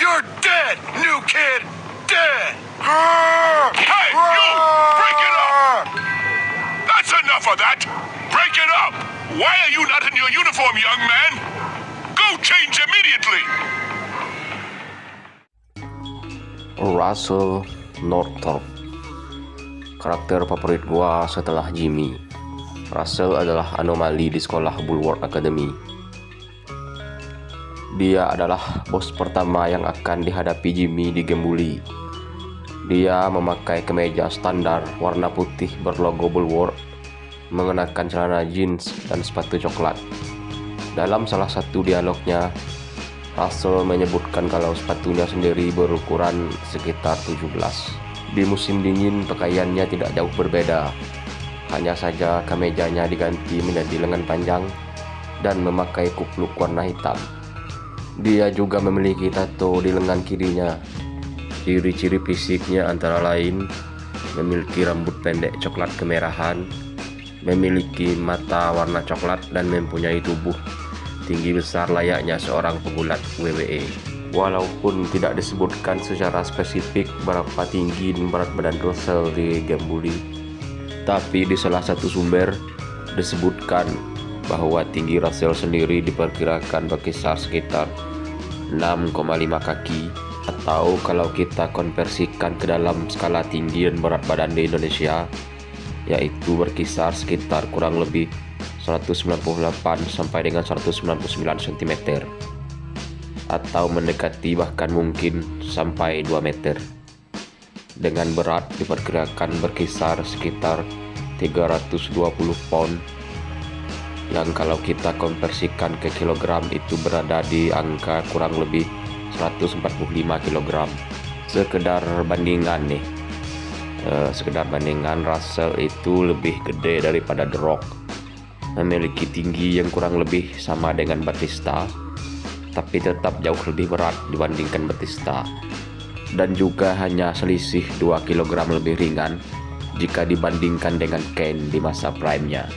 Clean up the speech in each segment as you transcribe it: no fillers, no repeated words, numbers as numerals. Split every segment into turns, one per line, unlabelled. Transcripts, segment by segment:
You're dead, new kid! Dead! Hey, you! Break it up! That's enough of that! Break it up! Why are you not in your uniform, young man? Go change immediately!
Russell Northrop, karakter favorit gua setelah Jimmy. Russell adalah anomali di sekolah Bulwark Academy. Dia adalah bos pertama yang akan dihadapi Jimmy di game bully. Dia memakai kemeja standar warna putih berlogo Bulwark, mengenakan celana jeans dan sepatu coklat. Dalam salah satu dialognya, Russell menyebutkan kalau sepatunya sendiri berukuran sekitar 17. Di musim dingin pakaiannya tidak jauh berbeda. Hanya saja kemejanya diganti menjadi lengan panjang dan memakai kupluk warna hitam. Dia juga memiliki tato di lengan kirinya. Ciri-ciri fisiknya antara lain memiliki rambut pendek coklat kemerahan, memiliki mata warna coklat, dan mempunyai tubuh tinggi besar layaknya seorang pegulat WWE. Walaupun tidak disebutkan secara spesifik berapa tinggi dan berat badan Russell di game bully, tapi di salah satu sumber disebutkan bahwa tinggi Russell sendiri diperkirakan berkisar sekitar 6,5 kaki, atau kalau kita konversikan ke dalam skala tinggi dan berat badan di Indonesia, yaitu berkisar sekitar kurang lebih 198 sampai dengan 199 cm, atau mendekati bahkan mungkin sampai 2 meter. Dengan berat diperkirakan berkisar sekitar 320 pound, yang kalau kita konversikan ke kilogram itu berada di angka kurang lebih 145 kg. Sekedar bandingan nih, Russell itu lebih gede daripada The Rock, memiliki tinggi yang kurang lebih sama dengan Batista, tapi tetap jauh lebih berat dibandingkan Batista, dan juga hanya selisih 2 kg lebih ringan jika dibandingkan dengan Kane di masa prime-nya.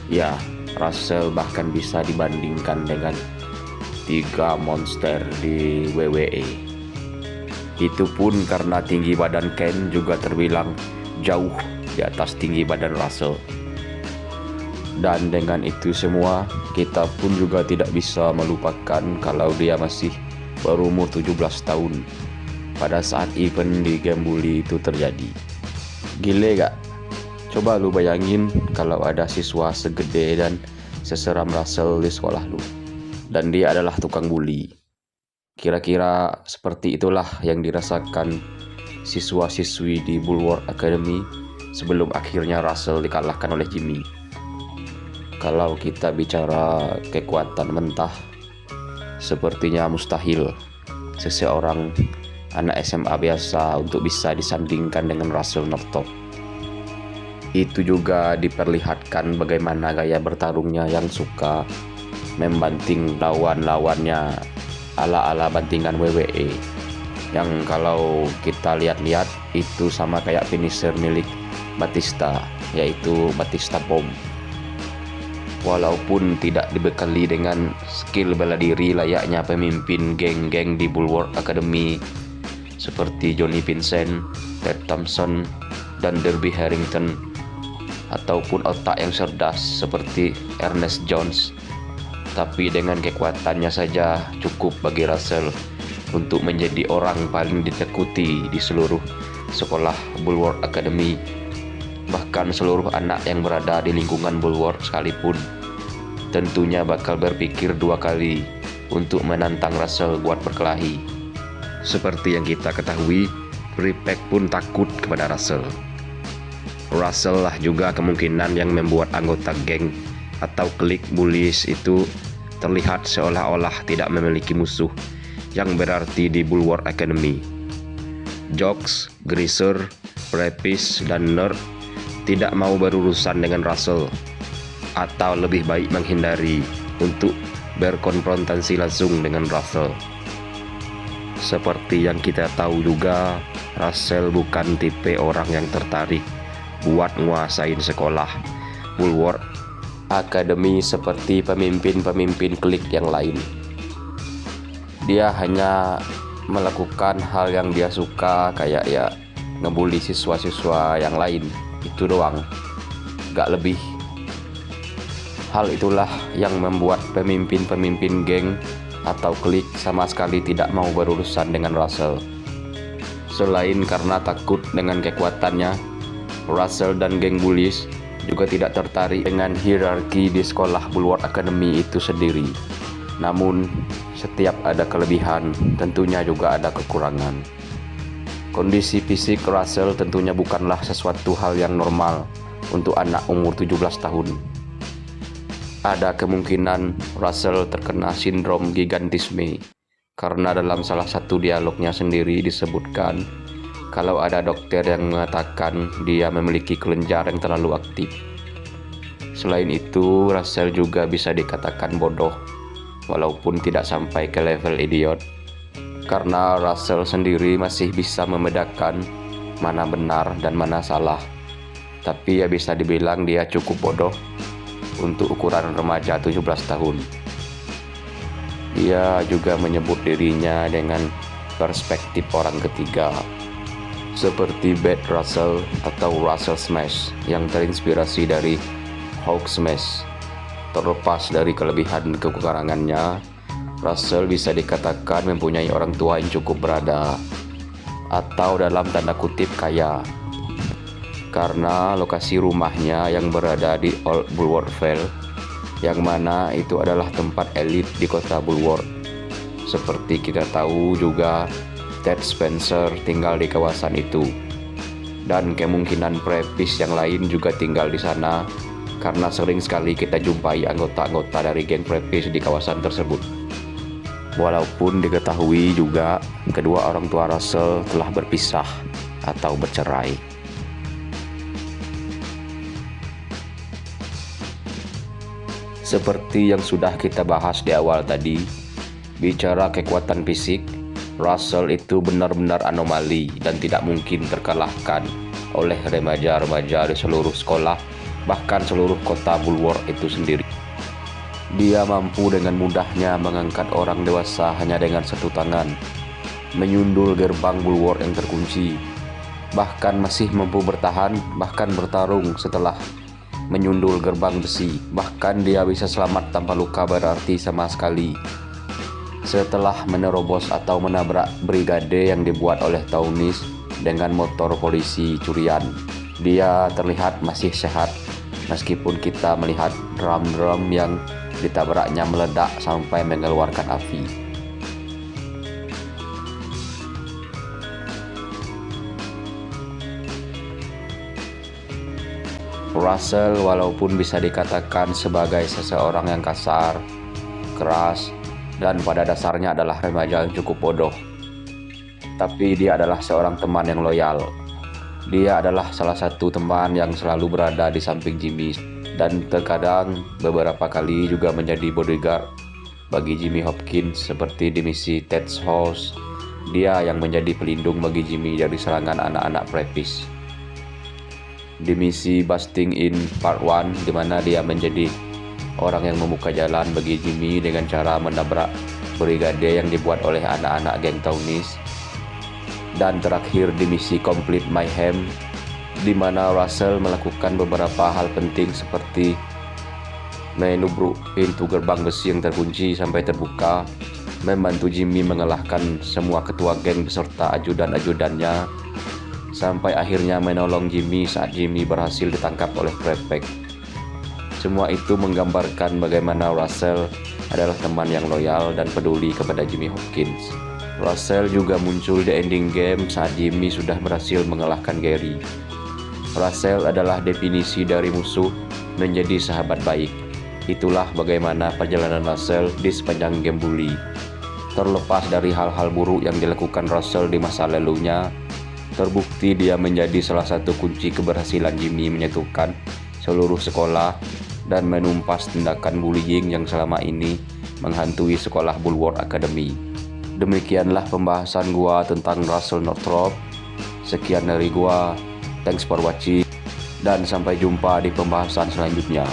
Ya, Russell bahkan bisa dibandingkan dengan 3 monster di WWE. Itu pun karena tinggi badan Kane juga terbilang jauh di atas tinggi badan Russell. Dan dengan itu semua, kita pun juga tidak bisa melupakan kalau dia masih berumur 17 tahun pada saat event di game bully itu terjadi. Gile gak? Coba lu bayangin kalau ada siswa segede dan seseram Russell di sekolah lu, dan dia adalah tukang bully. Kira-kira seperti itulah yang dirasakan siswa-siswi di Bulwark Academy sebelum akhirnya Russell dikalahkan oleh Jimmy. Kalau kita bicara kekuatan mentah, sepertinya mustahil seseorang anak SMA biasa untuk bisa disandingkan dengan Russell Northrop. Itu juga diperlihatkan bagaimana gaya bertarungnya yang suka membanting lawan-lawannya ala-ala bantingan WWE, yang kalau kita lihat-lihat itu sama kayak finisher milik Batista, yaitu Batista Bomb. Walaupun tidak dibekali dengan skill bela diri layaknya pemimpin geng-geng di Bulwark Academy seperti Johnny Vincent, Ted Thompson, dan Derby Harrington, ataupun otak yang cerdas seperti Ernest Jones, tapi dengan kekuatannya saja cukup bagi Russell untuk menjadi orang paling ditakuti di seluruh sekolah Bulwark Academy. Bahkan seluruh anak yang berada di lingkungan Bulwark sekalipun tentunya bakal berpikir 2 kali untuk menantang Russell buat berkelahi. Seperti yang kita ketahui, Prefect pun takut kepada Russell. Russell lah juga kemungkinan yang membuat anggota geng atau klik bullies itu terlihat seolah-olah tidak memiliki musuh yang berarti di Bulwark Academy. Jocks, Greaser, Preppies, dan Nerd tidak mau berurusan dengan Russell, atau lebih baik menghindari untuk berkonfrontasi langsung dengan Russell. Seperti yang kita tahu juga, Russell bukan tipe orang yang tertarik buat nguasain sekolah Bulwark Academy seperti pemimpin-pemimpin klik yang lain. Dia hanya melakukan hal yang dia suka, kayak ya ngebully siswa-siswa yang lain, itu doang, gak lebih. Hal itulah yang membuat pemimpin-pemimpin geng atau klik sama sekali tidak mau berurusan dengan Russell. Selain karena takut dengan kekuatannya, Russell dan geng bullies juga tidak tertarik dengan hierarki di sekolah Bulwark Academy itu sendiri. Namun, setiap ada kelebihan, tentunya juga ada kekurangan. Kondisi fisik Russell tentunya bukanlah sesuatu hal yang normal untuk anak umur 17 tahun. Ada kemungkinan Russell terkena sindrom gigantisme, karena dalam salah satu dialognya sendiri disebutkan kalau ada dokter yang mengatakan dia memiliki kelenjar yang terlalu aktif. Selain itu, Russell juga bisa dikatakan bodoh, walaupun tidak sampai ke level idiot, karena Russell sendiri masih bisa membedakan mana benar dan mana salah. Tapi ya bisa dibilang dia cukup bodoh untuk ukuran remaja 17 tahun. Dia juga menyebut dirinya dengan perspektif orang ketiga, seperti Bad Russell atau Russell Smash yang terinspirasi dari Hulk Smash. Terlepas dari kelebihan dan kekurangannya, Russell bisa dikatakan mempunyai orang tua yang cukup berada, atau dalam tanda kutip kaya, karena lokasi rumahnya yang berada di Old Bulwark Vale, yang mana itu adalah tempat elit di kota Bulwark. Seperti kita tahu juga, Ted Spencer tinggal di kawasan itu, dan kemungkinan prepis yang lain juga tinggal di sana, karena sering sekali kita jumpai anggota-anggota dari geng prepis di kawasan tersebut. Walaupun diketahui juga kedua orang tua Russell telah berpisah atau bercerai. Seperti yang sudah kita bahas di awal tadi, bicara kekuatan fisik, Russell itu benar-benar anomali dan tidak mungkin terkalahkan oleh remaja-remaja di seluruh sekolah, bahkan seluruh kota Bulwark itu sendiri. Dia mampu dengan mudahnya mengangkat orang dewasa hanya dengan satu tangan, menyundul gerbang Bulwark yang terkunci, bahkan masih mampu bertahan, bahkan bertarung setelah menyundul gerbang besi. Bahkan dia bisa selamat tanpa luka berarti sama sekali. Setelah menerobos atau menabrak brigade yang dibuat oleh Taunis dengan motor polisi curian, dia terlihat masih sehat, meskipun kita melihat drum-drum yang ditabraknya meledak sampai mengeluarkan api. Russell walaupun bisa dikatakan sebagai seseorang yang kasar, keras, dan pada dasarnya adalah remaja yang cukup bodoh, tapi dia adalah seorang teman yang loyal. Dia adalah salah satu teman yang selalu berada di samping Jimmy, dan terkadang beberapa kali juga menjadi bodyguard bagi Jimmy Hopkins, seperti di misi Ted's House. Dia yang menjadi pelindung bagi Jimmy dari serangan anak-anak prepis. Di misi Busting In Part 1, di mana dia menjadi orang yang membuka jalan bagi Jimmy dengan cara menabrak brigade yang dibuat oleh anak-anak geng Taunis. Dan terakhir di misi Complete Mayhem, di mana Russell melakukan beberapa hal penting seperti menubruk pintu gerbang besi yang terkunci sampai terbuka, membantu Jimmy mengalahkan semua ketua geng beserta ajudan-ajudannya, sampai akhirnya menolong Jimmy saat Jimmy berhasil ditangkap oleh Prefect. Semua itu menggambarkan bagaimana Russell adalah teman yang loyal dan peduli kepada Jimmy Hopkins. Russell juga muncul di ending game saat Jimmy sudah berhasil mengalahkan Gary. Russell adalah definisi dari musuh menjadi sahabat baik. Itulah bagaimana perjalanan Russell di sepanjang game bully. Terlepas dari hal-hal buruk yang dilakukan Russell di masa lalunya, terbukti dia menjadi salah satu kunci keberhasilan Jimmy menyatukan seluruh sekolah dan menumpas tindakan bullying yang selama ini menghantui sekolah Bulwark Academy. Demikianlah pembahasan gua tentang Russell Northrop. Sekian dari gua, thanks for watching, dan sampai jumpa di pembahasan selanjutnya.